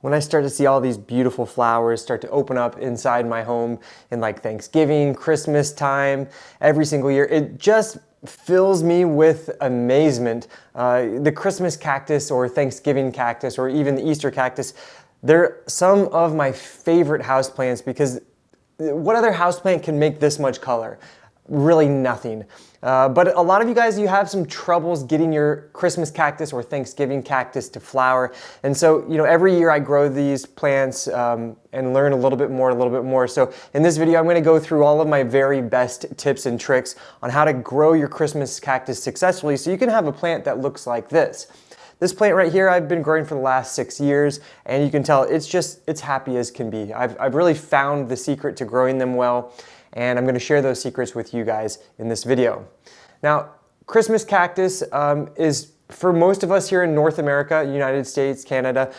When I start to see all these beautiful flowers start to open up inside my home in like Thanksgiving, Christmas time, every single year, it just fills me with amazement. The Christmas cactus or Thanksgiving cactus or even the Easter cactus, they're some of my favorite houseplants because what other houseplant can make this much color? Really nothing. But a lot of you guys, you have some troubles getting your Christmas cactus or Thanksgiving cactus to flower. And so, every year I grow these plants and learn a little bit more. So in this video, I'm gonna go through all of my very best tips and tricks on how to grow your Christmas cactus successfully so you can have a plant that looks like this. This plant right here, I've been growing for the last 6 years, and you can tell it's happy as can be. I've really found the secret to growing them well, and I'm gonna share those secrets with you guys in this video. Now, Christmas cactus is, for most of us here in North America, United States, Canada,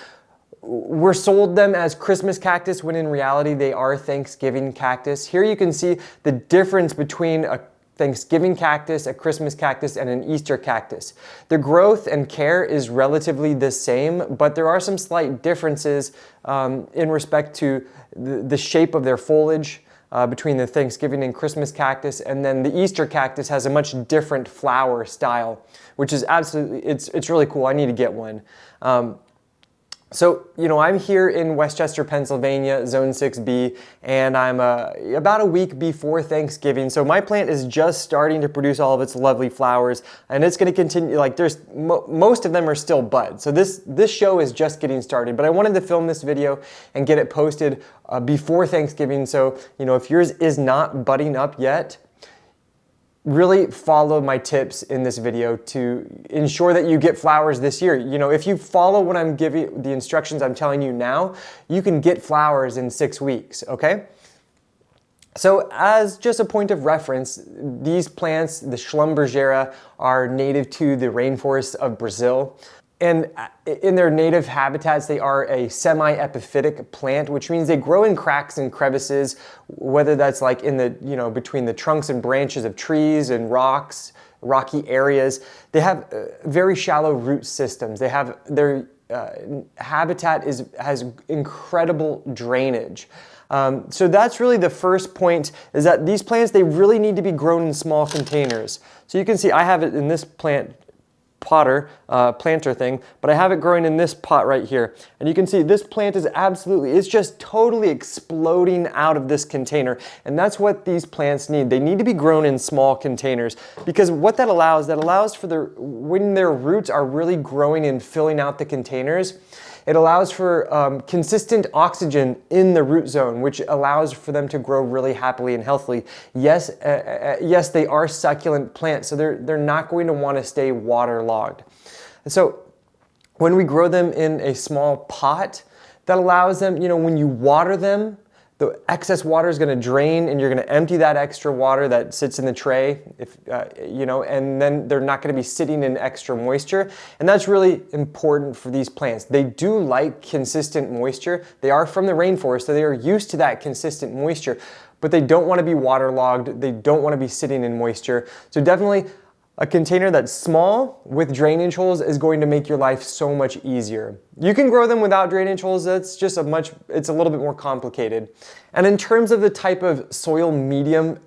we're sold them as Christmas cactus when in reality they are Thanksgiving cactus. Here you can see the difference between a Thanksgiving cactus, a Christmas cactus, and an Easter cactus. The growth and care is relatively the same, but there are some slight differences in respect to the shape of their foliage between the Thanksgiving and Christmas cactus, and then the Easter cactus has a much different flower style, which is absolutely, it's really cool. I need to get one. So, I'm here in Westchester, Pennsylvania, Zone 6B, and I'm about a week before Thanksgiving. So my plant is just starting to produce all of its lovely flowers, and it's gonna continue, most of them are still buds. So this show is just getting started, but I wanted to film this video and get it posted before Thanksgiving. So, if yours is not budding up yet, really follow my tips in this video to ensure that you get flowers this year. If you follow what I'm giving, the instructions I'm telling you now, you can get flowers in 6 weeks, okay? So as just a point of reference, these plants, the Schlumbergera, are native to the rainforests of Brazil. And in their native habitats, they are a semi-epiphytic plant, which means they grow in cracks and crevices, whether that's like in the, between the trunks and branches of trees and rocks, rocky areas. They have very shallow root systems. They have, their habitat has incredible drainage. So that's really the first point, is that these plants, they really need to be grown in small containers. So you can see I have it in this planter thing, but I have it growing in this pot right here. And you can see this plant is it's just totally exploding out of this container. And that's what these plants need. They need to be grown in small containers, because what that allows for when their roots are really growing and filling out the containers, it allows for consistent oxygen in the root zone, which allows for them to grow really happily and healthily. Yes, they are succulent plants, so they're not going to want to stay waterlogged. So when we grow them in a small pot, that allows them, when you water them, the excess water is going to drain, and you're going to empty that extra water that sits in the tray, and then they're not going to be sitting in extra moisture. And that's really important for these plants. They do like consistent moisture. They are from the rainforest, so they are used to that consistent moisture, but they don't want to be waterlogged. They don't want to be sitting in moisture. So definitely a container that's small with drainage holes is going to make your life so much easier. You can grow them without drainage holes. It's a little bit more complicated. And in terms of the type of soil medium,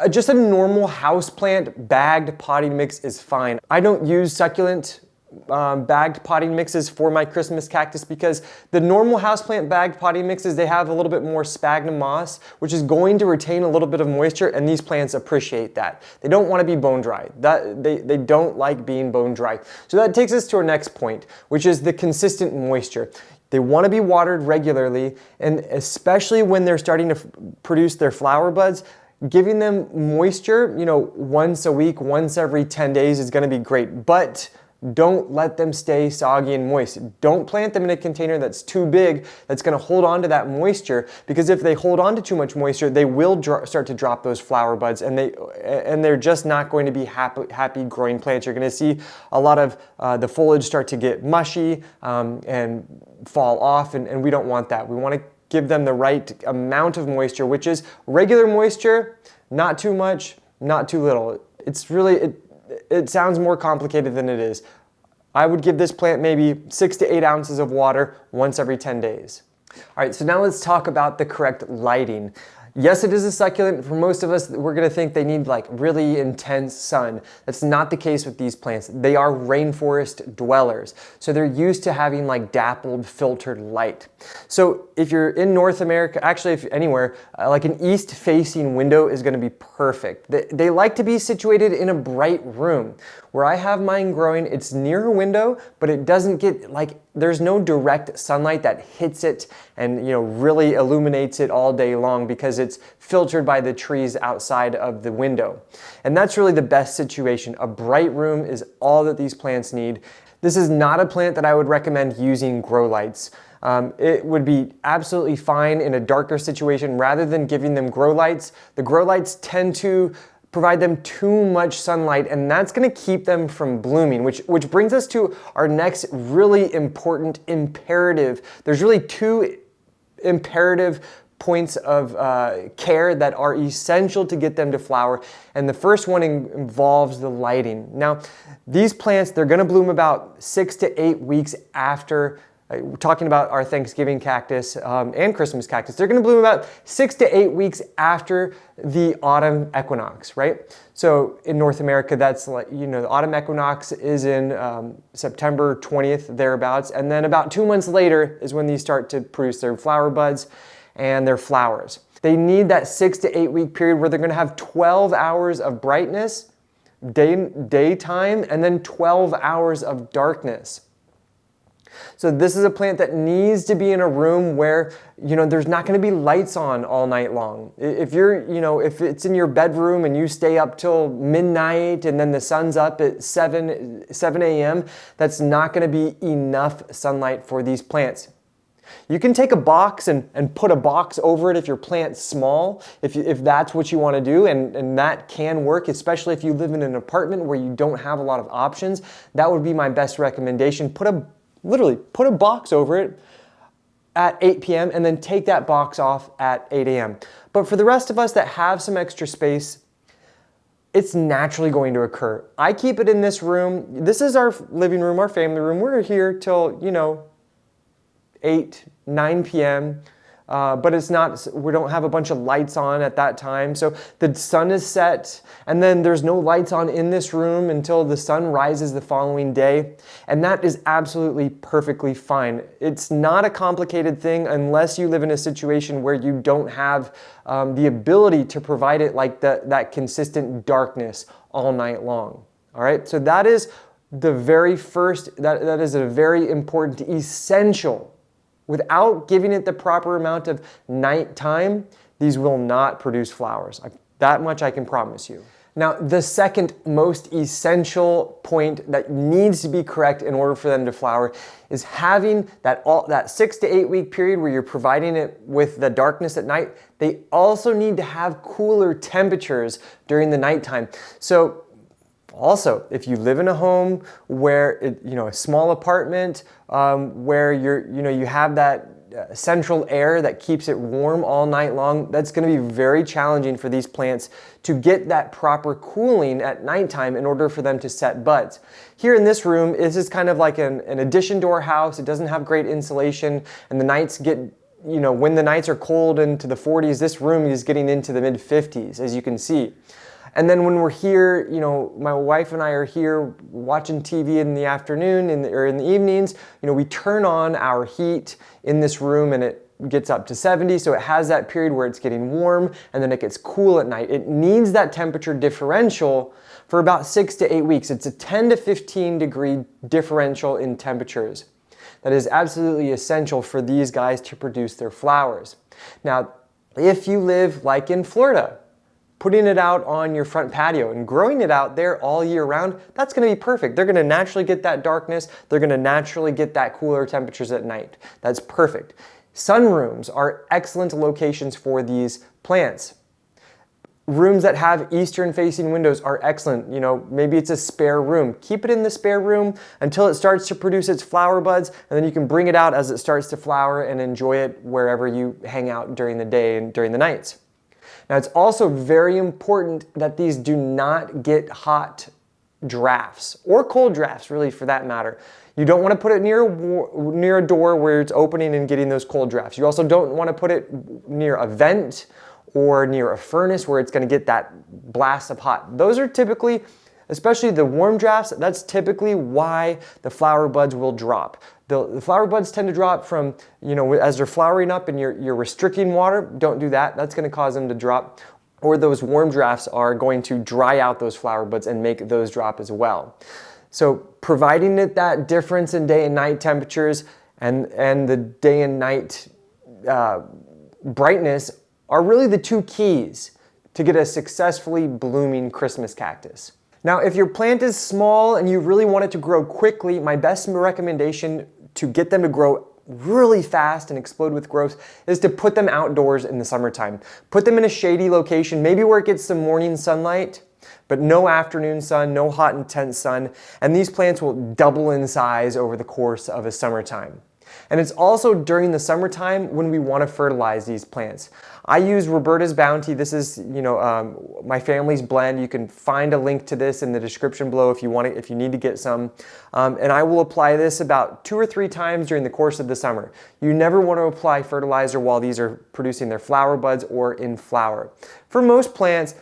just a normal houseplant bagged potting mix is fine. I don't use succulent bagged potting mixes for my Christmas cactus, because the normal houseplant bagged potting mixes, they have a little bit more sphagnum moss, which is going to retain a little bit of moisture, and these plants appreciate that. They don't want to be bone dry. They don't like being bone dry. So that takes us to our next point, which is the consistent moisture. They want to be watered regularly, and especially when they're starting to produce their flower buds, giving them moisture, once a week, once every 10 days is going to be great. But don't let them stay soggy and moist. Don't plant them in a container that's too big, that's going to hold on to that moisture, because if they hold on to too much moisture, they will start to drop those flower buds, and they're just not going to be happy growing plants. You're going to see a lot of the foliage start to get mushy and fall off, and we don't want that. We want to give them the right amount of moisture, which is regular moisture, not too much, not too little. It's really, it sounds more complicated than it is. I would give this plant maybe 6 to 8 ounces of water once every 10 days. All right, so now let's talk about the correct lighting. Yes, it is a succulent. For most of us, we're gonna think they need like really intense sun. That's not the case with these plants. They are rainforest dwellers. So they're used to having like dappled, filtered light. So if you're in North America, actually if anywhere, like an east-facing window is gonna be perfect. They like to be situated in a bright room. Where I have mine growing, it's near a window, but it doesn't get like, there's no direct sunlight that hits it and really illuminates it all day long because it's filtered by the trees outside of the window. And that's really the best situation. A bright room is all that these plants need. This is not a plant that I would recommend using grow lights. It would be absolutely fine in a darker situation rather than giving them grow lights. The grow lights tend to provide them too much sunlight, and that's gonna keep them from blooming, which brings us to our next really important imperative. There's really two imperative points of care that are essential to get them to flower, and the first one involves the lighting. Now, these plants, they're gonna bloom about 6 to 8 weeks after. We're talking about our Thanksgiving cactus and Christmas cactus. They're gonna bloom about 6 to 8 weeks after the autumn equinox, right? So in North America, that's like, the autumn equinox is in September 20th, thereabouts. And then about 2 months later is when these start to produce their flower buds and their flowers. They need that 6 to 8 week period where they're gonna have 12 hours of brightness, daytime, and then 12 hours of darkness. So this is a plant that needs to be in a room where, there's not going to be lights on all night long. If if it's in your bedroom and you stay up till midnight and then the sun's up at 7 a.m., that's not going to be enough sunlight for these plants. You can take a box and put a box over it if your plant's small, if that's what you want to do, and that can work, especially if you live in an apartment where you don't have a lot of options. That would be my best recommendation. Literally put a box over it at 8 p.m. and then take that box off at 8 a.m. But for the rest of us that have some extra space, it's naturally going to occur. I keep it in this room. This is our living room, our family room. We're here till, 8, 9 p.m. But it's not, we don't have a bunch of lights on at that time. So the sun is set and then there's no lights on in this room until the sun rises the following day. And that is absolutely perfectly fine. It's not a complicated thing unless you live in a situation where you don't have the ability to provide it like that consistent darkness all night long. All right, so that is the very first, that is a very important, essential. Without giving it the proper amount of nighttime, these will not produce flowers. That much I can promise you. Now, the second most essential point that needs to be correct in order for them to flower is having that 6 to 8 week period where you're providing it with the darkness at night. They also need to have cooler temperatures during the nighttime. So also, if you live in a home where, a small apartment where you have that central air that keeps it warm all night long, that's going to be very challenging for these plants to get that proper cooling at nighttime in order for them to set buds. Here in this room, this is kind of like an addition to our house. It doesn't have great insulation, and the nights get, when the nights are cold into the 40s, this room is getting into the mid 50s, as you can see. And then when we're here, my wife and I are here watching TV in the afternoon or in the evenings, we turn on our heat in this room and it gets up to 70. So it has that period where it's getting warm and then it gets cool at night. It needs that temperature differential for about 6 to 8 weeks. It's a 10 to 15 degree differential in temperatures. That is absolutely essential for these guys to produce their flowers. Now, if you live like in Florida, putting it out on your front patio and growing it out there all year round, that's gonna be perfect. They're gonna naturally get that darkness. They're gonna naturally get that cooler temperatures at night. That's perfect. Sunrooms are excellent locations for these plants. Rooms that have eastern facing windows are excellent. Maybe it's a spare room. Keep it in the spare room until it starts to produce its flower buds, and then you can bring it out as it starts to flower and enjoy it wherever you hang out during the day and during the nights. Now, it's also very important that these do not get hot drafts, or cold drafts, really, for that matter. You don't want to put it near a door where it's opening and getting those cold drafts. You also don't want to put it near a vent or near a furnace where it's going to get that blast of hot. Those are typically, especially the warm drafts, that's typically why the flower buds will drop. The flower buds tend to drop from, as they're flowering up and you're restricting water. Don't do that. That's going to cause them to drop. Or those warm drafts are going to dry out those flower buds and make those drop as well. So providing it that difference in day and night temperatures and the day and night brightness are really the two keys to get a successfully blooming Christmas cactus. Now, if your plant is small and you really want it to grow quickly, my best recommendation to get them to grow really fast and explode with growth is to put them outdoors in the summertime. Put them in a shady location, maybe where it gets some morning sunlight, but no afternoon sun, no hot intense sun, and these plants will double in size over the course of a summertime. And it's also during the summertime when we want to fertilize these plants. I use Roberta's Bounty. This is, my family's blend. You can find a link to this in the description below if you need to get some. And I will apply this about 2 or 3 times during the course of the summer. You never want to apply fertilizer while these are producing their flower buds or in flower. For most plants,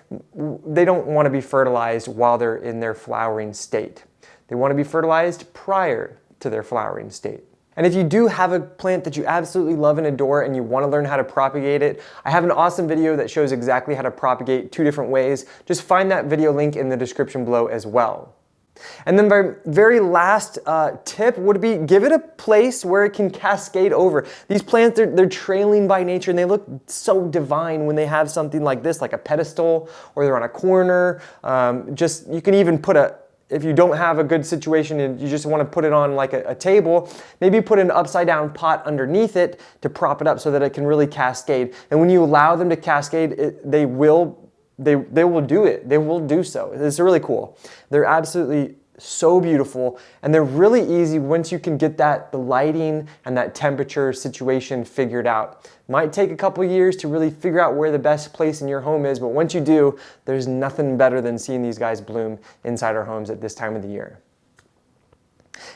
they don't want to be fertilized while they're in their flowering state. They want to be fertilized prior to their flowering state. And if you do have a plant that you absolutely love and adore and you want to learn how to propagate it, I have an awesome video that shows exactly how to propagate 2 different ways. Just find that video link in the description below as well. And then my very last tip would be give it a place where it can cascade over. These plants, they're trailing by nature and they look so divine when they have something like this, like a pedestal, or they're on a corner. You can even put if you don't have a good situation and you just want to put it on like a table, maybe put an upside down pot underneath it to prop it up so that it can really cascade. And when you allow them to cascade, they will do it. They will do so. It's really cool. They're absolutely so beautiful, and they're really easy once you can get the lighting and that temperature situation figured out. Might take a couple years to really figure out where the best place in your home is, but once you do, there's nothing better than seeing these guys bloom inside our homes at this time of the year.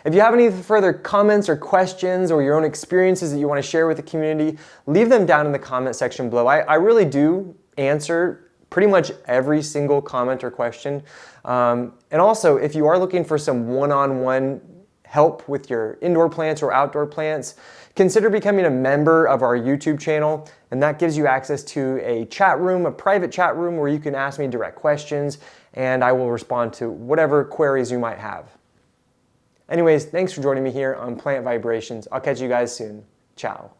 If you have any further comments or questions or your own experiences that you want to share with the community, leave them down in the comment section below. I really do answer pretty much every single comment or question. And also, if you are looking for some one-on-one help with your indoor plants or outdoor plants, consider becoming a member of our YouTube channel, and that gives you access to a chat room, a private chat room where you can ask me direct questions, and I will respond to whatever queries you might have. Anyways, thanks for joining me here on Plant Vibrations. I'll catch you guys soon. Ciao.